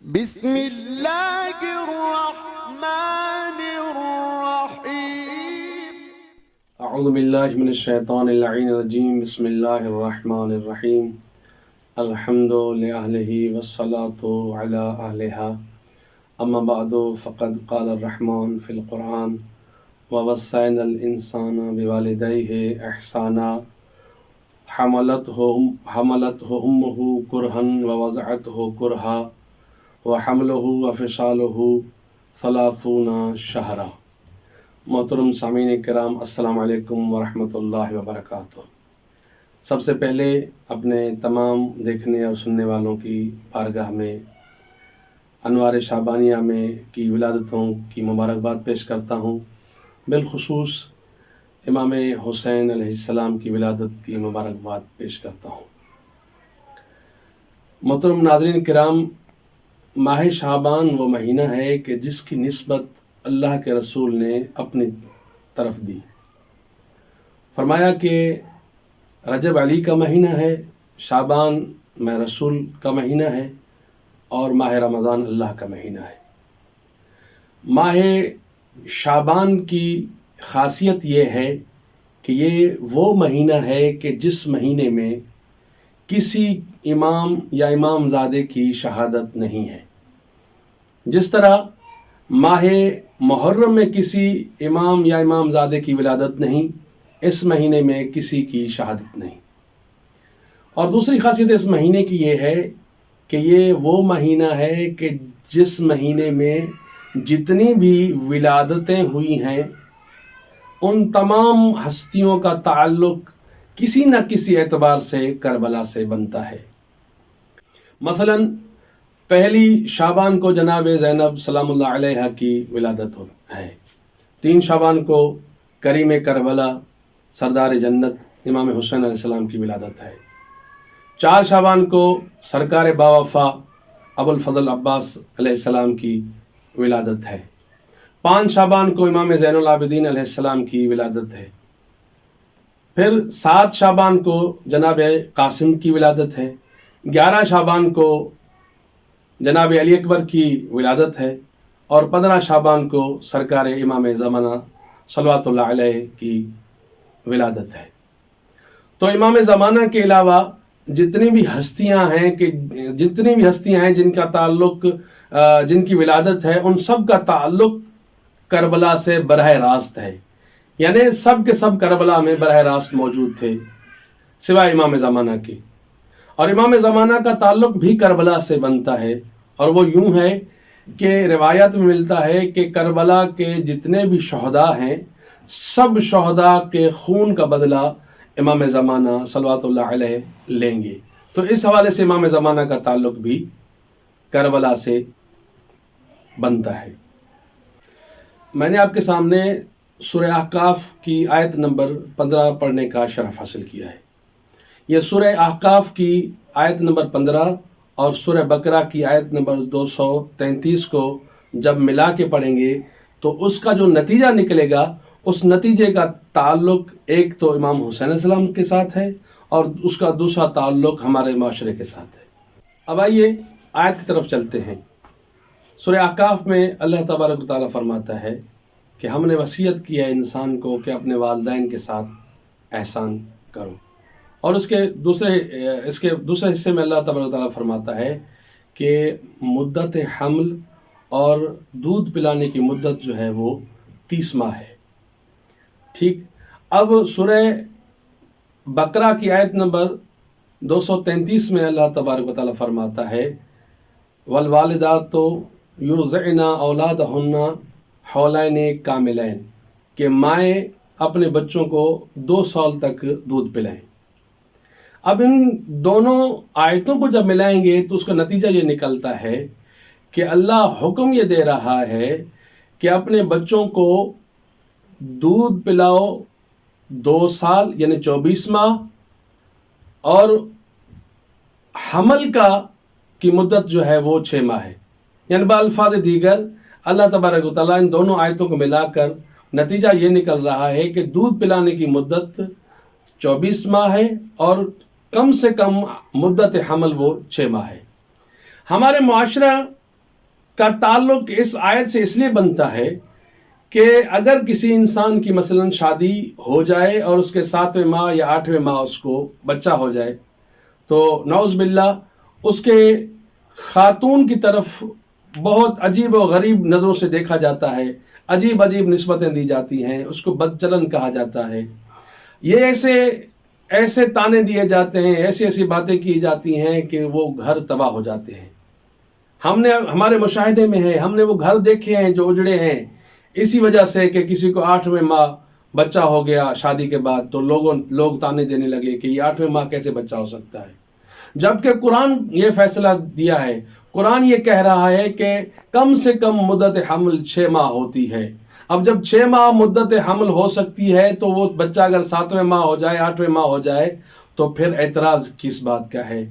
بسم اللہ الرحمن الرحیم اعوذ باللہ من الشیطان اللعین الرجیم بسم اللہ الرحمن الرحیم الحمد لأہلہ والصلاة علی اہلہا اما بعد فقد قال الرحمن فی القرآن ووصینا الانسان بوالدیہ احسانا حملته امہ کرہا ووضعته کرہا وحملہ وفصالہ 30 شہرا۔ محترم سامعین کرام، السلام علیکم ورحمۃ اللہ وبرکاتہ۔ سب سے پہلے اپنے تمام دیکھنے اور سننے والوں کی بارگاہ میں انوار شعبانیہ میں کی ولادتوں کی مبارکباد پیش کرتا ہوں۔ بالخصوص امام حسین علیہ السلام کی ولادت کی مبارکباد پیش کرتا ہوں۔ محترم ناظرین کرام، ماہ شعبان وہ مہینہ ہے کہ جس کی نسبت اللہ کے رسول نے اپنی طرف دی۔ فرمایا کہ رجب علی کا مہینہ ہے، شعبان میں رسول کا مہینہ ہے، اور ماہ رمضان اللہ کا مہینہ ہے۔ ماہ شعبان کی خاصیت یہ ہے کہ یہ وہ مہینہ ہے کہ جس مہینے میں کسی امام یا امام زادے کی شہادت نہیں ہے۔ جس طرح ماہ محرم میں کسی امام یا امام زادے کی ولادت نہیں، اس مہینے میں کسی کی شہادت نہیں۔ اور دوسری خاصیت اس مہینے کی یہ ہے کہ یہ وہ مہینہ ہے کہ جس مہینے میں جتنی بھی ولادتیں ہوئی ہیں ان تمام ہستیوں کا تعلق کسی نہ کسی اعتبار سے کربلا سے بنتا ہے۔ مثلا پہلی شعبان کو جناب زینب سلام اللہ علیہا کی ولادت ہے، 3 شعبان کو کریم کربلا سردار جنت امام حسین علیہ السلام کی ولادت ہے، 4 شعبان کو سرکار باوفا ابو الفضل عباس علیہ السلام کی ولادت ہے، 5 شعبان کو امام زین العابدین علیہ السلام کی ولادت ہے، پھر 7 شعبان کو جناب قاسم کی ولادت ہے، 11 شعبان کو جناب علی اکبر کی ولادت ہے، اور 15 شعبان کو سرکار امام زمانہ صلوات اللہ علیہ کی ولادت ہے۔ تو امام زمانہ کے علاوہ جتنی بھی ہستیاں ہیں جن کا تعلق جن کی ولادت ہے، ان سب کا تعلق کربلا سے براہ راست ہے، یعنی سب کے سب کربلا میں براہ راست موجود تھے سوائے امام زمانہ کے۔ اور امام زمانہ کا تعلق بھی کربلا سے بنتا ہے، اور وہ یوں ہے کہ روایت میں ملتا ہے کہ کربلا کے جتنے بھی شہداء ہیں سب شہداء کے خون کا بدلہ امام زمانہ صلوات اللہ علیہ لیں گے۔ تو اس حوالے سے امام زمانہ کا تعلق بھی کربلا سے بنتا ہے۔ میں نے آپ کے سامنے سورہ احقاف کی آیت نمبر 15 پڑھنے کا شرف حاصل کیا ہے۔ یہ سورہ احقاف کی آیت نمبر 15 اور سورہ بقرہ کی آیت نمبر 233 کو جب ملا کے پڑھیں گے تو اس کا جو نتیجہ نکلے گا، اس نتیجے کا تعلق ایک تو امام حسین علیہ السلام کے ساتھ ہے اور اس کا دوسرا تعلق ہمارے معاشرے کے ساتھ ہے۔ اب آئیے آیت کی طرف چلتے ہیں۔ سورہ احقاف میں اللہ تبارک و تعالیٰ فرماتا ہے کہ ہم نے وصیت کیا ہے انسان کو کہ اپنے والدین کے ساتھ احسان کرو، اور اس کے دوسرے حصے میں اللہ تبارک و تعالیٰ فرماتا ہے کہ مدت حمل اور دودھ پلانے کی مدت جو ہے وہ 30 ماہ ہے۔ ٹھیک، اب سورہ بقرہ کی آیت نمبر 233 میں اللہ تبارک و تعالیٰ فرماتا ہے والوالدات یرضعن اولادہن حولین کاملین، کہ مائیں اپنے بچوں کو 2 سال تک دودھ پلائیں۔ اب ان دونوں آیتوں کو جب ملائیں گے تو اس کا نتیجہ یہ نکلتا ہے کہ اللہ حکم یہ دے رہا ہے کہ اپنے بچوں کو دودھ پلاؤ 2 سال یعنی 24 ماہ، اور حمل کی مدت جو ہے وہ 6 ماہ ہے۔ یعنی بالفاظ دیگر اللہ تبارک و تعالیٰ ان دونوں آیتوں کو ملا کر نتیجہ یہ نکل رہا ہے کہ دودھ پلانے کی مدت 24 ماہ ہے اور کم سے کم مدت حمل وہ 6 ماہ ہے۔ ہمارے معاشرہ کا تعلق اس آیت سے اس لیے بنتا ہے کہ اگر کسی انسان کی مثلا شادی ہو جائے اور اس کے 7ویں ماہ یا 8ویں ماہ اس کو بچہ ہو جائے تو نعوذ باللہ اس کے خاتون کی طرف بہت عجیب و غریب نظروں سے دیکھا جاتا ہے، عجیب عجیب نسبتیں دی جاتی ہیں، اس کو بدچلن کہا جاتا ہے، یہ ایسے تانے دیے جاتے ہیں، ایسی ایسی باتیں کی جاتی ہیں کہ وہ گھر تباہ ہو جاتے ہیں۔ ہمارے مشاہدے میں ہے، ہم نے وہ گھر دیکھے ہیں جو اجڑے ہیں اسی وجہ سے کہ کسی کو 8ویں ماہ بچہ ہو گیا شادی کے بعد تو لوگ تانے دینے لگے کہ یہ 8ویں ماہ کیسے بچہ ہو سکتا ہے، جبکہ قرآن یہ فیصلہ دیا ہے، قرآن یہ کہہ رہا ہے کہ کم سے کم مدت حمل 6 ماہ ہوتی ہے۔ اب جب 6 ماہ مدت حمل ہو سکتی ہے تو وہ بچہ اگر 7ویں ماہ ہو جائے 8ویں ماہ ہو جائے تو پھر اعتراض کس بات کا ہے؟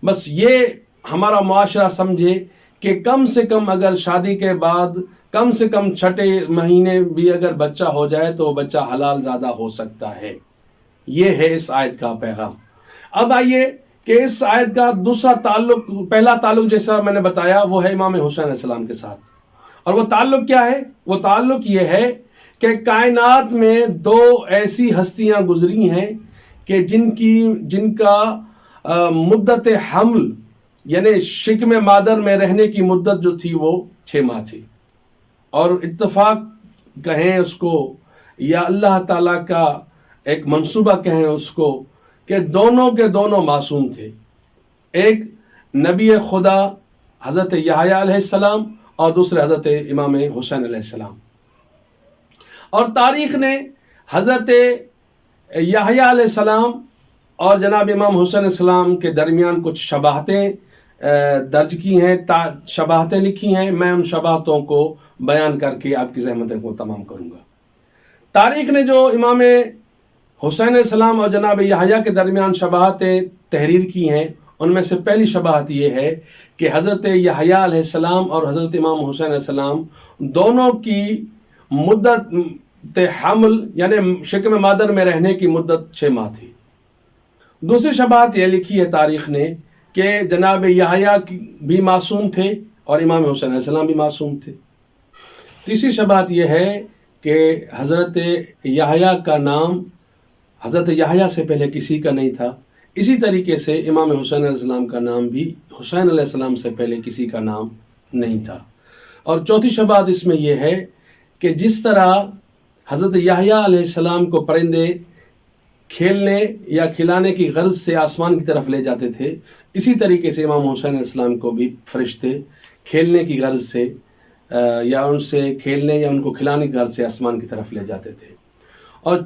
بس یہ ہمارا معاشرہ سمجھے کہ کم سے کم اگر شادی کے بعد کم سے کم 6 مہینے بھی اگر بچہ ہو جائے تو بچہ حلال زادہ ہو سکتا ہے۔ یہ ہے اس آیت کا پیغام۔ اب آئیے کہ اس آیت کا دوسرا تعلق، پہلا تعلق جیسا میں نے بتایا وہ ہے امام حسین علیہ السلام کے ساتھ، اور وہ تعلق کیا ہے؟ وہ تعلق یہ ہے کہ کائنات میں 2 ایسی ہستیاں گزری ہیں کہ جن کا مدت حمل یعنی شکم مادر میں رہنے کی مدت جو تھی وہ 6 ماہ تھی، اور اتفاق کہیں اس کو یا اللہ تعالیٰ کا ایک منصوبہ کہیں اس کو کہ دونوں کے دونوں معصوم تھے، ایک نبی خدا حضرت یحییٰ علیہ السلام اور دوسرے حضرت امام حسین علیہ السلام، اور تاریخ نے حضرت یحییٰ علیہ السلام اور جناب امام حسین علیہ السلام کے درمیان کچھ شباہتیں درج کی ہیں، شباہتیں لکھی ہیں، میں ان شباہتوں کو بیان کر کے آپ کی زحمتیں کو تمام کروں گا۔ تاریخ نے جو امام حسین علیہ السلام اور جناب یحییٰ کے درمیان شباہتیں تحریر کی ہیں ان میں سے پہلی شباہت یہ ہے کہ حضرت یحییٰ علیہ السلام اور حضرت امام حسین علیہ السلام دونوں کی مدت حمل یعنی شکم مادر میں رہنے کی مدت 6 ماہ تھی۔ دوسری شباہت یہ لکھی ہے تاریخ نے کہ جناب یحییٰ بھی معصوم تھے اور امام حسین علیہ السلام بھی معصوم تھے۔ تیسری شباہت یہ ہے کہ حضرت یحییٰ کا نام حضرت یحییٰ سے پہلے کسی کا نہیں تھا، اسی طریقے سے امام حسین علیہ السلام کا نام بھی حسین علیہ السلام سے پہلے کسی کا نام نہیں تھا۔ اور چوتھی شباہت اس میں یہ ہے کہ جس طرح حضرت یحییٰ علیہ السلام کو پرندے کھیلنے یا کھلانے کی غرض سے آسمان کی طرف لے جاتے تھے، اسی طریقے سے امام حسین علیہ السلام کو بھی فرشتے کھیلنے کی غرض سے یا ان سے کھیلنے یا ان کو کھلانے کی غرض سے آسمان کی طرف لے جاتے تھے۔ اور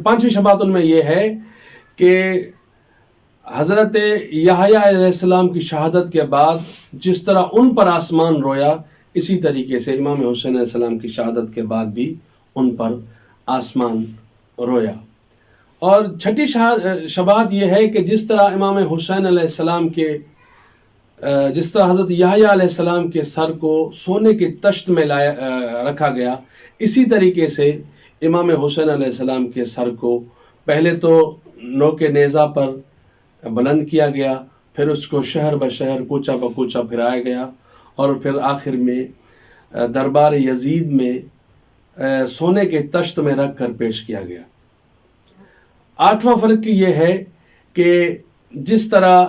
پانچویں شباہت ان میں یہ ہے کہ حضرت یحییٰ علیہ السلام کی شہادت کے بعد جس طرح ان پر آسمان رویا، اسی طریقے سے امام حسین علیہ السلام کی شہادت کے بعد بھی ان پر آسمان رویا۔ اور چھٹی شباہت یہ ہے کہ جس طرح امام حسین علیہ السلام کے جس طرح حضرت یحییٰ علیہ السلام کے سر کو سونے کے تشت میں رکھا گیا، اسی طریقے سے امام حسین علیہ السلام کے سر کو پہلے تو نوک نیزہ پر بلند کیا گیا، پھر اس کو شہر بشہر کوچہ بکوچہ پھرایا گیا، اور پھر آخر میں دربار یزید میں سونے کے تشت میں رکھ کر پیش کیا گیا۔ 8واں فرق یہ ہے کہ جس طرح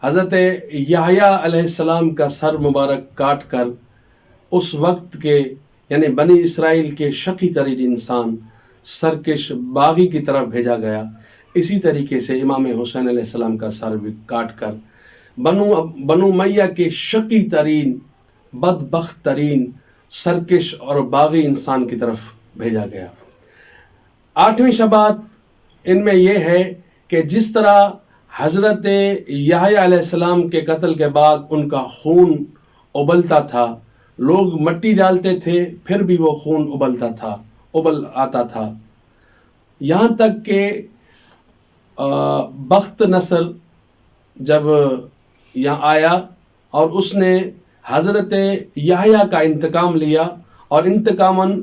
حضرت یحییٰ علیہ السلام کا سر مبارک کاٹ کر اس وقت کے یعنی بنی اسرائیل کے شقی ترین انسان سرکش باغی کی طرف بھیجا گیا، اسی طریقے سے امام حسین علیہ السلام کا سر بھی کاٹ کر بنو امیہ کے شقی ترین بدبخت ترین سرکش اور باغی انسان کی طرف بھیجا گیا۔ 8ویں شباہت ان میں یہ ہے کہ جس طرح حضرت یحییٰ علیہ السلام کے قتل کے بعد ان کا خون ابلتا تھا، لوگ مٹی ڈالتے تھے پھر بھی وہ خون ابل آتا تھا، یہاں تک کہ بخت نصر جب یہاں آیا اور اس نے حضرت یحییٰ کا انتقام لیا، اور انتقاماً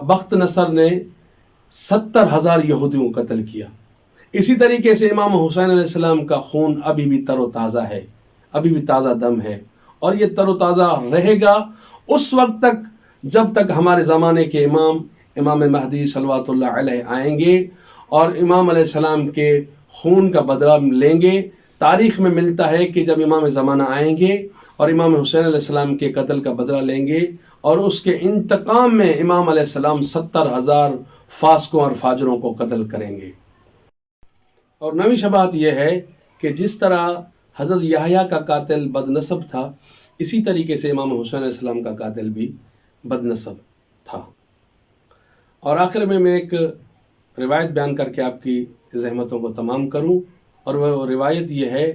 بخت نصر نے 70,000 یہودیوں کو قتل کیا۔ اسی طریقے سے امام حسین علیہ السلام کا خون ابھی بھی تر و تازہ ہے، ابھی بھی تازہ دم ہے، اور یہ تر و تازہ رہے گا اس وقت تک جب تک ہمارے زمانے کے امام مہدی صلوات اللہ علیہ آئیں گے اور امام علیہ السلام کے خون کا بدلہ لیں گے۔ تاریخ میں ملتا ہے کہ جب امام زمانہ آئیں گے اور امام حسین علیہ السلام کے قتل کا بدلہ لیں گے اور اس کے انتقام میں امام علیہ السلام 70,000 فاسقوں اور فاجروں کو قتل کریں گے۔ اور نویں شبہت یہ ہے کہ جس طرح حضرت یحییٰ کا قاتل بد نسب تھا، اسی طریقے سے امام حسین علیہ السلام کا قاتل بھی بد نسب تھا۔ اور آخر میں ایک روایت بیان کر کے آپ کی زحمتوں کو تمام کروں، اور وہ روایت یہ ہے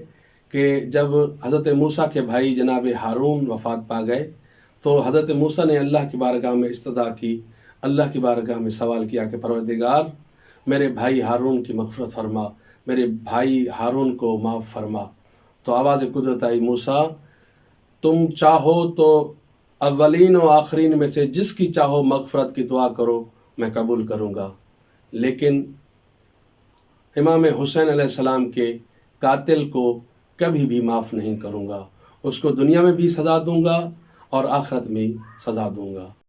کہ جب حضرت موسیٰ کے بھائی جناب ہارون وفات پا گئے تو حضرت موسیٰ نے اللہ کی بارگاہ میں استدعا کی، اللہ کی بارگاہ میں سوال کیا کہ پروردگار میرے بھائی ہارون کی مغفرت فرما، میرے بھائی ہارون کو معاف فرما۔ تو آواز قدرت آئی، موسیٰ تم چاہو تو اولین و آخرین میں سے جس کی چاہو مغفرت کی دعا کرو، میں قبول کروں گا، لیکن امام حسین علیہ السلام کے قاتل کو کبھی بھی معاف نہیں کروں گا، اس کو دنیا میں بھی سزا دوں گا اور آخرت میں سزا دوں گا۔